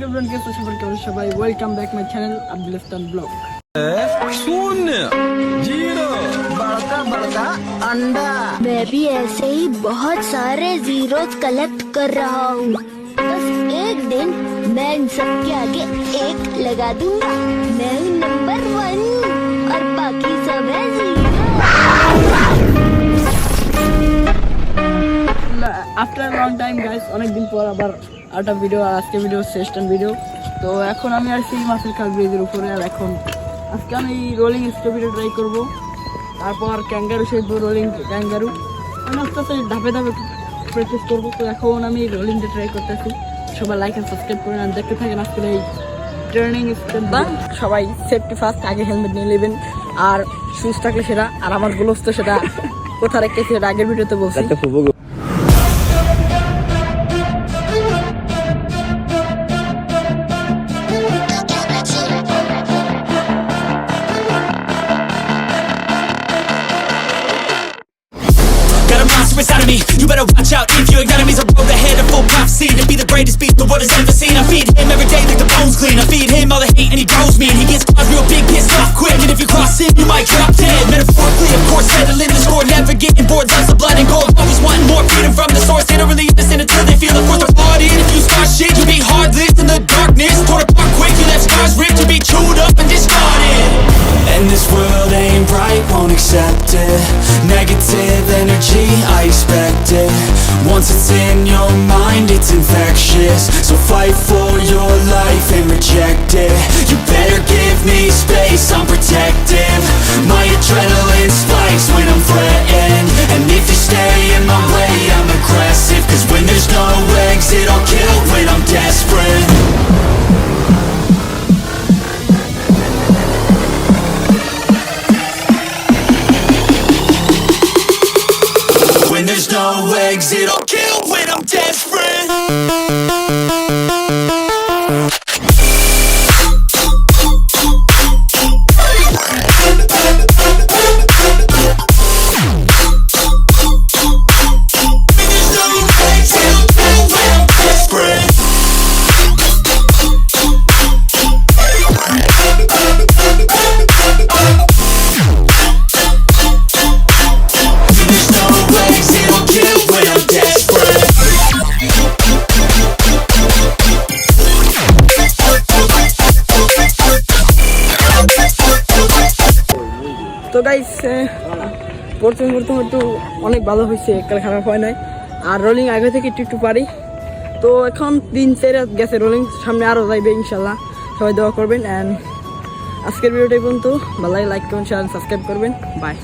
Everyone कैसे सबाई welcome back my channel Abdul stunt blog. शून्य जीरो बड़का बड़का अंडा। मैं भी ऐसे ही बहुत सारे जीरोस कलेक्ट कर रहा हूँ। बस एक दिन मैं इन सब के आगे एक लगा दूंगा। मैं हूँ नंबर 1 और बाकी सब है zero. After long time guys, অনেক দিন পর আবার একটা ভিডিও। আর আজকে ভিডিও সেশন ভিডিও। তো এখন আমি আসছি মাছের খাল ব্রিজের উপরে। আর এখন আজকে আমি রোলিং স্টোভিটা ট্রাই করব, তারপর ক্যাঙ্গারু শিখবো, রোলিং ক্যাঙ্গারু। আমি আস্তে আস্তে ধাপে ধাপে প্র্যাকটিস করবো। তো এখন আমি রোলিংটা ট্রাই করতেছি। সবাই লাইক এন্ড সাবস্ক্রাইব করে আর দেখতে থাকেন আজকের এই ট্রেনিং স্টেপ। সবাই সেফটি ফার্স্ট, আগে হেলমেট নিয়ে নেবেন আর শুজ থাকলে সেটা। আর আমার গ্লোভস তো সেটা কোথায় রেখেছি সেটা আগের ভিডিওতে বলছি। Inside of me, you better watch out. If your enemy's a road ahead of full prophecy to be the greatest beast the world has ever seen. I feed him every day like the bones clean. I feed him all the hate and he grows me. And he gets caught real big, pissed off quick. And if you cross him, you might drop dead. Metaphorically, of course, settling the score, never getting bored. Loves of blood and gold, always wanting more freedom from the source. They don't really listen until they feel the force of part in. If you start shit, you be heartless in the darkness. Torn apart quick, you left scars ripped. You be chewed up and discarded. And this world ain't right, won't accept it. Negative energy, I expect it. Once it's in your mind, it's infectious. So fight for your life and reject it. You better give me space, I'm protective. My adrenaline spikes when I'm threatened. And if you stay in my way, I'm aggressive. Cause when there's no exit, I'll kill when I'm desperate. When there's no exit, I'll kill when I'm desperate. তো guys, প্রথম একটু অনেক ভালো হয়েছে, একটা খারাপ হয় নাই। আর রোলিং আগে থেকে একটু পারি। তো এখন 3-4 গেছে রোলিং, সামনে আরও যাইবে ইনশাল্লাহ। সবাই দোয়া করবেন। অ্যান্ড আজকের ভিডিওটাই পর্যন্ত ভালো লাগে, লাইক করবেন, শেয়ার সাবস্ক্রাইব করবেন। বাই।